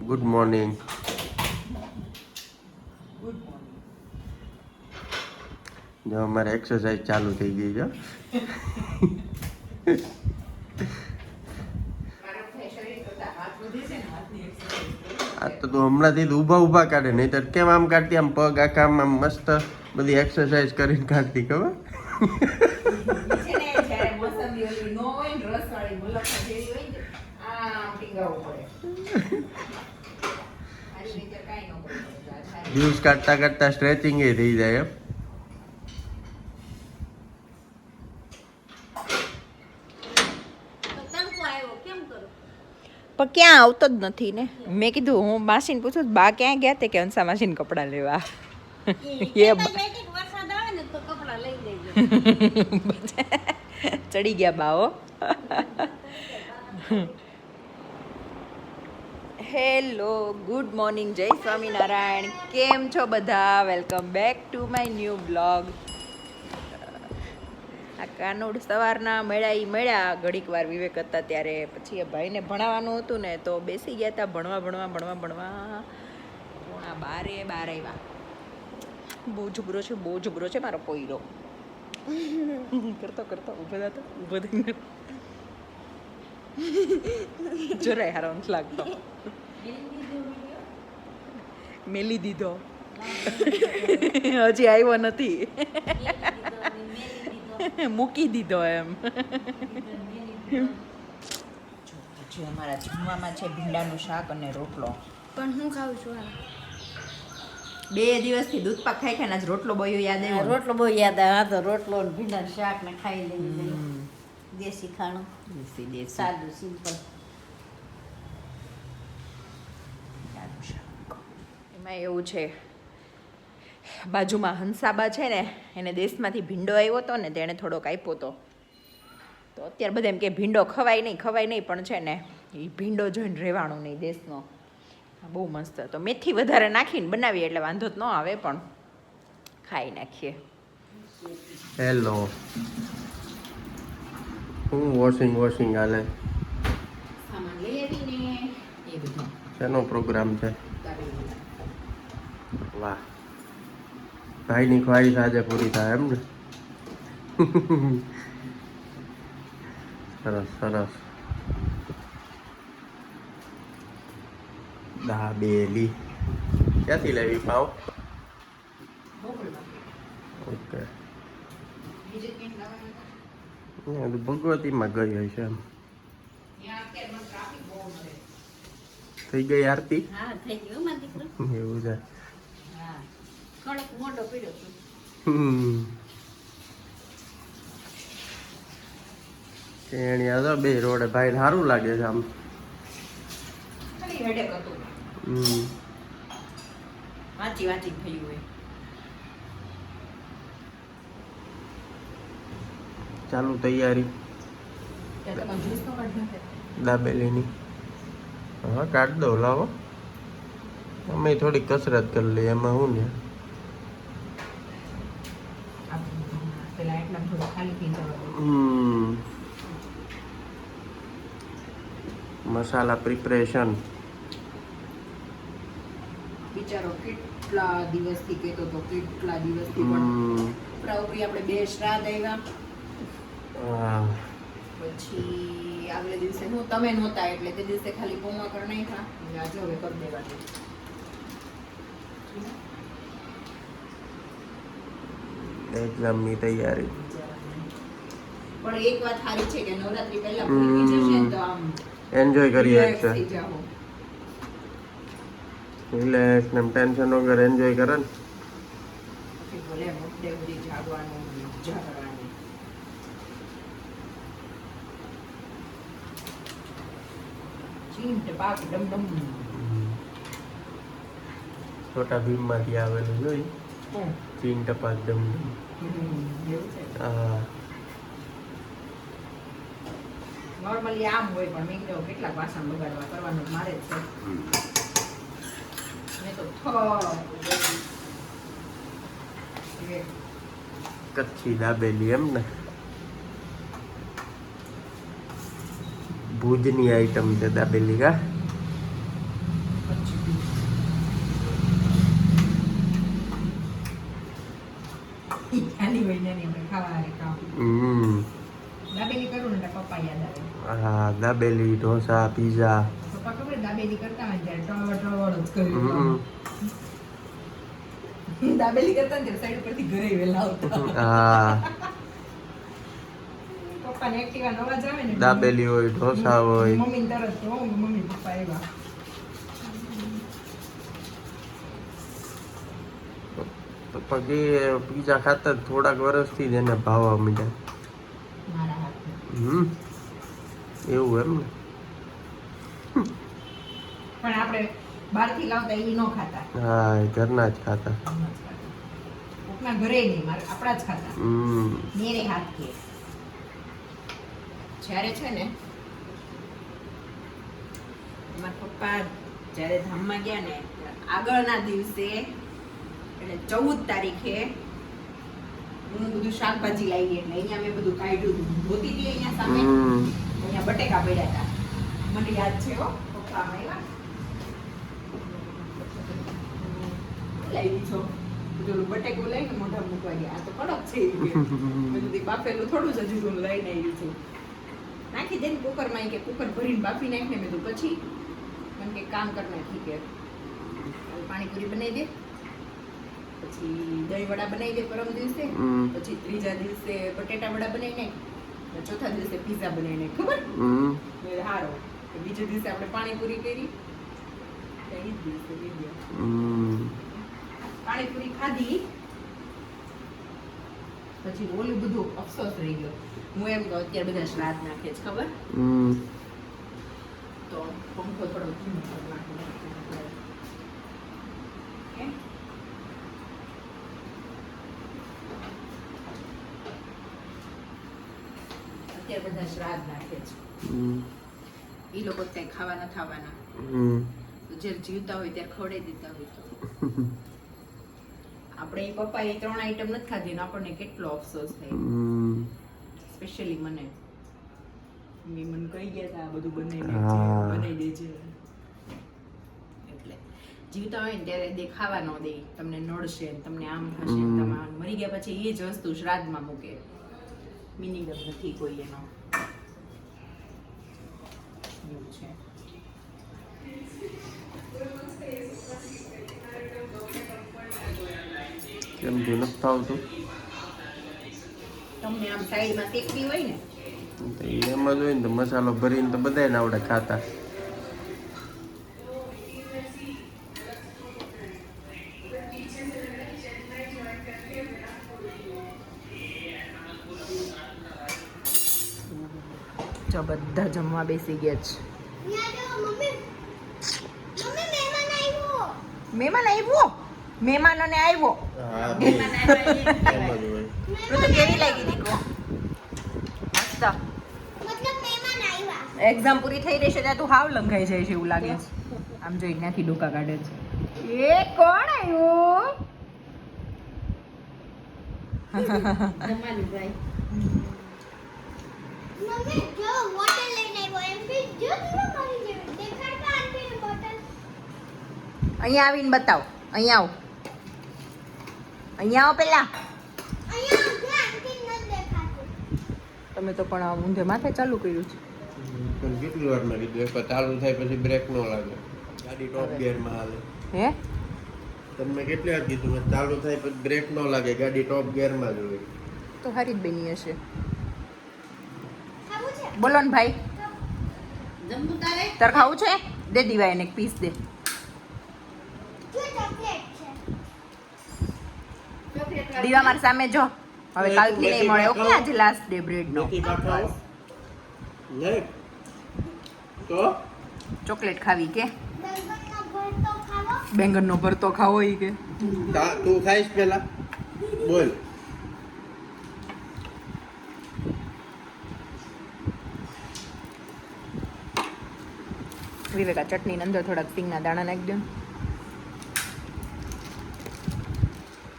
Good morning. જો અમારે exercise ચાલુ થઈ ગઈ છે. આ તો તું હમણાંથી જ ઊભા કાઢે, નહીં તો કેમ આમ કાઢતી, આમ પગ આખા આમ મસ્ત બધી એક્સરસાઇઝ કરીને કાઢતી ખબર. દિવસ કાઢતા કાઢતા સ્ટ્રેચિંગ એ થઈ જાય એમ. પણ ક્યાં આવતો જ નથી ને. મેં કીધું હું માસીને પૂછું બા ક્યાં ગયા તે કે હંસા માસીને કપડાં લેવા. ચડી ગયા બાઓ. હેલો, ગુડ મોર્નિંગ, જય સ્વામિનારાયણ. કેમ છો બધા? Welcome back to my new blog. આ કાનુડ સવારના મળ્યા ઘડીક વાર વિવેક હતા ત્યારે. પછી એ ભાઈને ભણાવવાનું હતું ને તો બેસી ગયા હતા ભણવા. પોણા 12 આવ્યા. બહુ જબરો છે મારો પોયરો. કરતો ઊભો થઈને જરાય હારો નથી લાગતો. મેલી દીધો. હજી આવ્યો નથી. મૂકી દીધો એમ. જો અમારા જમવામાં છે ભીંડાનું શાક અને રોટલો. પણ હું ખાઉં છું. 2 દિવસથી દૂધ પાક ખાઈ આજ રોટલો બોયો યાદ આવ્યો. રોટલો બહુ યાદ આવે. તો રોટલો ભીંડાનું શાક ને ખાઈ લેવી. દેશી ખાણું, દેશી સાદું સિમ્પલ. એમાં એવું છે, બાજુમાં હંસાબા છે ને, એને દેશમાંથી ભીંડો આવ્યો હતો ને તેણે થોડોક આપ્યો હતો. તો અત્યારે બધા એમ કે ભીંડો ખવાય નહીં, પણ છે ને એ ભીંડો જોઈને રહેવાનું નહીં દેશનો. બહુ મસ્ત. તો મેથી વધારે નાખીને બનાવીએ એટલે વાંધો જ ન આવે, પણ ખાઈ નાખીએ. હેલો, હું વોશિંગ હાલે. સામાન લઈ આવીને એ બધું. શેનો પ્રોગ્રામ છે? વાહ, ભાઈની ખ્વાહિશ આજે પૂરી થાય એમ ને. સરસ. દાબેલી ક્યાંથી લેવી પાવ? ઓકે, ભગવતીમાં ગઈ હશે એમ. થઈ ગઈ આરતી? હા, થઈ ગયું મારા દીકરો. એવું છે. હા, કડક મોટો પીડ્યો છું. એની આ તો બે રોડે ભાઈ સારું લાગે છે આમ. ખાલી હેડેક હતું. વાંચી થયું હોય. ચાલુ તૈયારી દાબેલીની. હા, કાઢ દો, લાવો. અમે થોડી કસરત કરી લઈએ, એમાં હું ને. મસાલા પ્રિપરેશન. બિચારો કેટલા દિવસથી કહેતો હતો, પણ પ્રાઉપરી આપણે 2 શ્રાદ્ધ આવ્યા. પછી આગલે દિવસે હું તમે નહોતા એટલે તે દિવસે ખાલી પૌવા કર નાખ્યા. આજે હવે કરી દેવાનું. એક્ઝામની તૈયારી. પણ એક વાત સારી છે કે નવરાત્રી પહેલા પૂરી જશે ને તો આમ એન્જોય કરીએ relax છે. થઈ જાઓ. રિલેક્સ ને ટેન્શન વગર એન્જોય કરે ને. પછી ભલે મોડે સુધી જાગવાનું, મજા કરવાની. ચીન ટપાક ડમ છોટા ભીમ માંથી આવેલું જોઈ. ચીન ટપાક ડમ ડમ. એવું છે. હા, નોર્મલી આમ હોય, પણ મેં કીધું કેટલા વાસણ બગાડવા, કરવાનું મારે જ છે. મેં તો કચ્છી દાબેલી એમ ને. ભુજની આઈટમ છે દાબેલી. કા ખાલી હોય ને આપણે ખાવા હારે ખાવ દાબેલી કરું ને એટલે પપ્પા યાદ આવે. હા દાબેલી ઢોસા પીઝા. પપ્પા ખબર દાબેલી કરતા હોય ત્યારે ટવળ જ કર્યું. દાબેલી કરતા ને સાઈડ પરથી ઘરે વેલા આવતા. હા પપ્પાને એક્ટિવા નો અવાજ આવે ને દાબેલી હોય ઢોસા હોય. મમ્મી તરત તો મમ્મી પપ્પા આવ્યા. પપ્પા કે પીઝા ખાતા થોડાક વર્ષથી જ એને ભાવવા માંડ્યા. મારા હાથે એવું એમ ને. પણ આપણે બહારથી લાવતા એ ન ખાતા. હા એ ઘરના જ ખાતા. કોકના ઘરે નહીં મારે આપણા જ ખાતા. મેરે હાથ કે જ્યારે છે ને મારા પપ્પા જ્યારે ધામમાં ગયા ને આગળના દિવસે એટલે 14 તારીખે હું બધું શાકભાજી લાવી એટલે અહીંયા મેં બધું કાઢ્યું હતું. ધોતી હતી અહીંયા સામે અહીંયા બટેકા પડ્યા હતા. મને યાદ છે હો પપ્પા આવ્યા લાવી છો પેલું બટેકું લઈને મોઢા મૂકવા ગયા. આ તો કડક છે એ કે મેં કીધું બાફેલું થોડું જ હજુ હું લઈને આવી છું. નાખી દે ને કુકરમાં કે કુકર ભરીને બાફી નાખને મેં તો પછી મને કે કામ કર નાખી કે પાણીપુરી બનાવી દે પછી દહીં વડા બનાવી દે પરમ દિવસે પછી ત્રીજા દિવસે બટેટા વડા બનાવી નાખ ચોથા દિવસે પીઝા બનાવી નાખ ખબર સારો બીજે દિવસે આપણે પાણીપુરી કરી એ જ દિવસે પાણીપુરી ખાધી પછી ઓલું બધું અફસોસ રહી ગયો. હું એમ કહું અત્યારે બધા શ્રાદ્ધ નાખે છે ખબર તો પંખો થોડો ધીમો કરી નાખું. અત્યારે બધા શ્રાદ્ધ નાખે છે એ લોકો ત્યાં ખાવા ન ખાવાના જ્યારે જીવતા હોય ત્યારે ખવડાવી દેતા હોય તો આપણે એ પપ્પા એ 3 આઈટમ નથી ખાધી ને આપણને કેટલો અફસોસ થાય. સ્પેશિયલી મને કહી ગયા હતા આ બધું બનાવી દેજે એટલે જીવતા હોય ને ત્યારે દેખાવા ન દે તમને નડશે તમને આમ થશે તમારે મરી ગયા પછી એ જ વસ્તુ શ્રાદ્ધમાં મૂકે. મિનિંગ જ નથી કોઈ એનો એવું છે. કેમ કે નથી આવતું તમને આમ સાઈડમાં તેકવી હોય ને એમ જ હોય ને તો મસાલો ભરીને તો બધાને આવડે ખાતા. જો બધા જમવા બેસી ગયા છે. મહેમાન આવ્યો મહેમાનોને આવ્યો તો કેવી લાગી દીકો મસ્ત. એક્ઝામ પૂરી થઈ રહી છે ત્યાં તું હાવ લંઘાઈ જાય છે એવું લાગે છે. આમ જો ત્યાંથી ડોકા કાઢે છે. એ કોણ આવ્યું અહીંયા આવીને બતાવ. અહીંયા આવ અહીંયા આવો પેલા. તમે તો પણ ઊંધે માથે ચાલુ કર્યું છે. પણ કેટલી વાર માં કીધું એકવાર ચાલુ થાય પછી બ્રેક ન લાગે ગાડી ટોપ ગિયરમાં હાલે. હે તમને કેટલી વાર કીધું ચાલુ થાય પછી બ્રેક ન લાગે ગાડી ટોપ ગિયરમાં જ હોય. તો હારી જ બની હશે. બોલો ને ભાઈ તાર ખાવું છે દે દીવાય ને એક પીસ દે. દીવા મારી સામે જો હવે કાલથી નહીં મળે ઓકે. આજે લાસ્ટ ડે બ્રેડ નો તો ચોકલેટ ખાવી કે બેંગન નો ભરતો ખાવો ઈ કે તું ખાઈશ પેલા બોલ. વિવેકા ચટણી ની અંદર થોડાક સિંગના દાણા નાખી દો.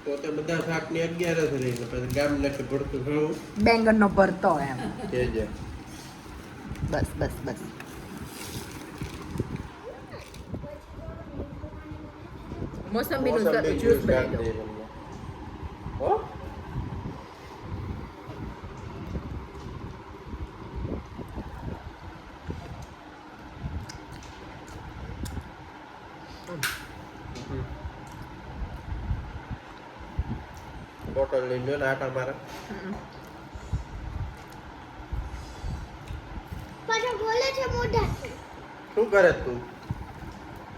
તો તે બધા શાક ની 11 રહી પછી ગામ નાખે ભરતું ખાવું બેંગન નો ભરતો એમ કેજે. બસ બસ બસ મોસંબીનું મોસંબીનું જ્યુસ શાક બનાવી દો. દે તમને. હો? બોટલ લઈ લો ને આટા મારા. પાછો બોલે છે મોઢા શું કરે તું?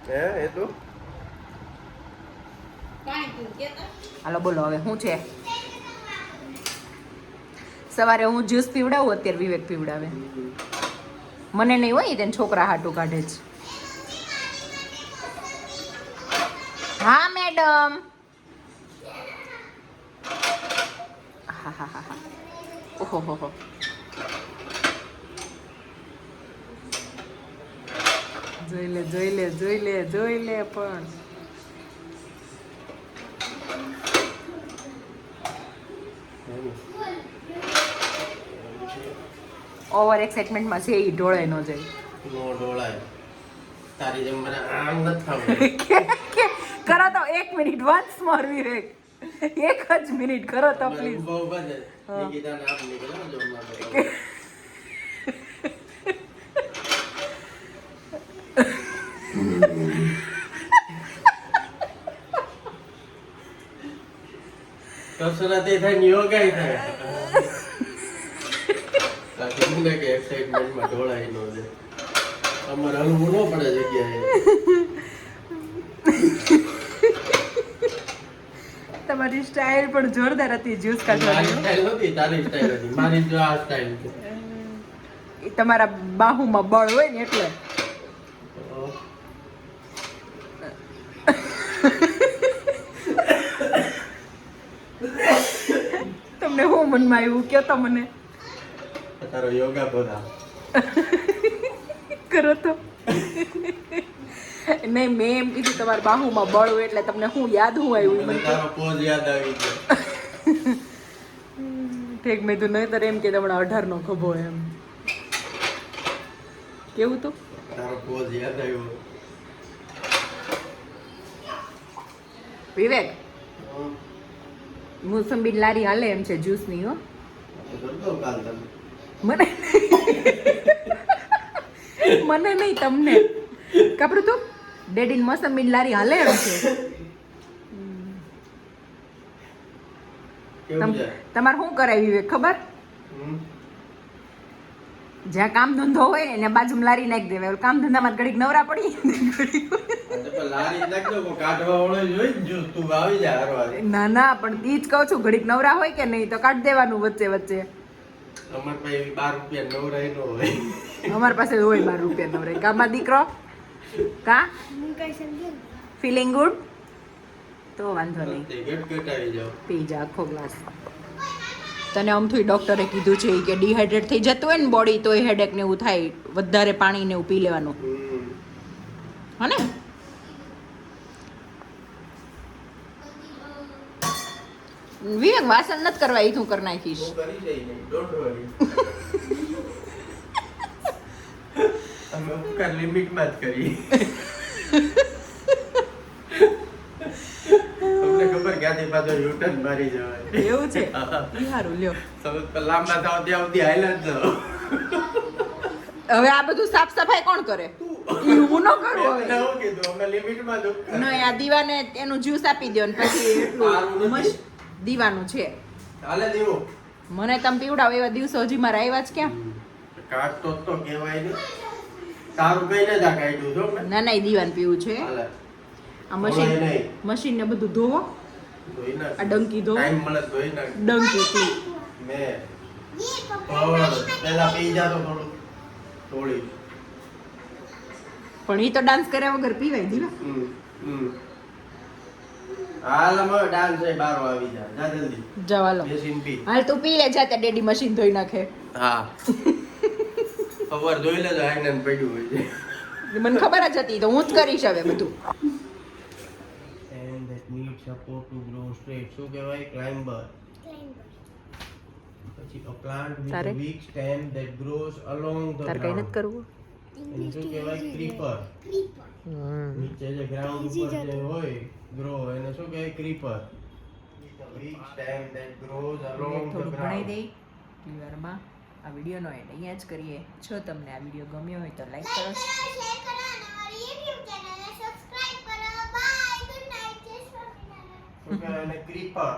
હે એ તું? હાલો બોલો હવે શું છે? સવારે હું જ્યુસ પીવડાવું, અત્યારે વિવેક પીવડાવે. મને નહીં હોય, તેને છોકરા હાટું કાઢે છે. હા મેડમ. હા હા હા હા. ઓહો હો હો. જોઈ લે જોઈ લે જોઈ લે જોઈ લે પણ ઓવર એક્સાઇટમેન્ટમાં છે એ ઢોળાય ન જાય. નો ડોળાય. તારી જેમ મને આમ નથી થવું. કરો તો 1 મિનિટ વન્સ મોર વિવેક, 1 જ મિનિટ કરો તો પ્લીઝ. ઉભા ઉભા છે. નિકિતાને આપ નીકળો જો મારે. કસરત એ થાય ને યોગા ય થાય. તાકી કે એક્સાઇટમેન્ટમાં ઢોળાય ન જાય. અમારે હલવું ન પડે જગ્યાએ. તમારી સ્ટાઇલ પણ જોરદાર હતી જ્યુસ મારી કાઢવાની. સ્ટાઇલ નથી, તારી સ્ટાઇલ હતી. મારી જો આ સ્ટાઇલ છે. એ તમારા બાહુમાં બળ હોય ને એટલે. તમને હું મનમાં આવ્યું કયો તો મને. તારો યોગા બધા કરો તો. નહીં, મેં એમ કીધું તમારા બાહુમાં બળ હોય એટલે તમને હું યાદ હું આવ્યું મને મને. તારો પોઝ યાદ આવી ગયો. ઠીક, મેં તું નહીતર એમ કે તમને 18 નો ખભો એમ કેવું તો. તારો પોઝ યાદ આવ્યો. વિવેક, મોસંબી લારી હાલે એમ છે જ્યુસ ની. હો કરતો કાલ તમે. મને મને નહીં, તમને કાપડું તું ડેડી મોસંબી લારી હાલે એમ છે. કેવું છે? તમારે શું કરાય વિવેક ખબર? હમ? જ્યાં કામ ધંધો હોય ને એને બાજુમાં લારી નાખી દેવાય. કામ ધંધામાં ઘડીક નવરા પડી. અને તો લારી નાખજો, કોઈ કાઢવા વાળો જોઈ ને જ્યુસ તું આવી જા હારવા. ના ના, પણ ઈ જ કહું છું, ઘડીક નવરા હોય કે નહીં તો કાઢી દેવાનું વચ્ચે વચ્ચે. અમાર પાસે 12 રૂપિયા નવરાય નો હોય. અમારી પાસે હોય 12 રૂપિયા નવરે. કામાં દીકરો કા હું કઈ સમજ્યો ફીલિંગ ગુડ? તો વાંધો નહીં, તે ગટગટ આવી જાવ. પી જા આખો ગ્લાસ. તને આમથું ડોક્ટરે કીધું છે કે ડિહાઇડ્રેટ થઈ જતું હોય ને બોડી તોય હેડેક ને એવું થાય, વધારે પાણી ને એવું પી લેવાનું. હમ. હા ને? વિવેક વાસણ નથી કરવા, એ તું કરી નાખીશ. હું કરી જઈ નહીં, ડોન્ટ વરી. અમે ઉપકાર લિમિટમાં જ કરી. તમને ખબર ક્યાંથી પાછો યુટર્ન મારી જવાય. એવું છે? ઈ હારું લ્યો. તમે તો લાંબા થાવ ત્યાં સુધી હાલ્યા જ જાઓ. હવે આ બધું સાફ સફાઈ કોણ કરે? ઈ હું ન કરું મેં હવે. નવું કીધું, અમે લિમિટમાં જ ઉપકાર. નહીં, આ દીવાને એનું જ્યુસ આપી દો ને પછી સારું એટલું નથી. દીવાનું છે. હાલે દેવો. મને તમે પીવડાવો એવા દિવસો હજી મારા આવ્યા જ ક્યાં? કાઢતો જ તો કહેવાય નહીં. તારું કઈને જ આ કાઢ્યું છો મેં. ના ના, ઈ દીવાન પીવું છે. હાલે. આ મશીન ધોવાય નહીં. મશીન ને બધું ધોવો. ધોઈ નાખ. આ ડંકી ધોવો. ટાઈમ મળે તો ધોઈ નાખ. ડંકી થી મેં પેલા પી જાતો થોડું થોડી. પણ ઈ તો ડાન્સ કર્યા વગર પીવાય દીવા. હાલ અમે ડાન્સ છે બારો આવી જા. જા જલ્દી જવા લો. બેસીને પી. હાલ તું પી લે જા, ત્યાં ડેડી મશીન ધોઈ નાખે. હા. ખબર જોઈ લેજો આઈને પડ્યું હોય છે. મને ખબર જ હતી, તો હું જ કરીશ હવે બધું. And that needs support to grow straight. શું કહેવાય? ક્લાઇમ્બર. પછી a plant with તારે? a weak stem that grows along the તાર કઈ ground. નથી કરવું? એને શું કહેવાય? ક્રીપર. ક્રીપર. નીચે જે ગ્રાઉન્ડ ઉપર જે હોય ગ્રો એને શું કહેવાય? ક્રીપર. Each stem that grows along the થોડું ભણાઈ ground. દઈ ક્લિયરમાં. આ વિડીયોનો એન્ડ અહીંયા જ કરીએ. જો તમને આ વિડીયો ગમ્યો હોય તો લાઈક કરો, શેર કરો અને અમારી YouTube ચેનલને સબસ્ક્રાઇબ કરો. બાય. Good night. જય સ્વામિનારાયણ. શું કહેવાય એને? ક્રીપર.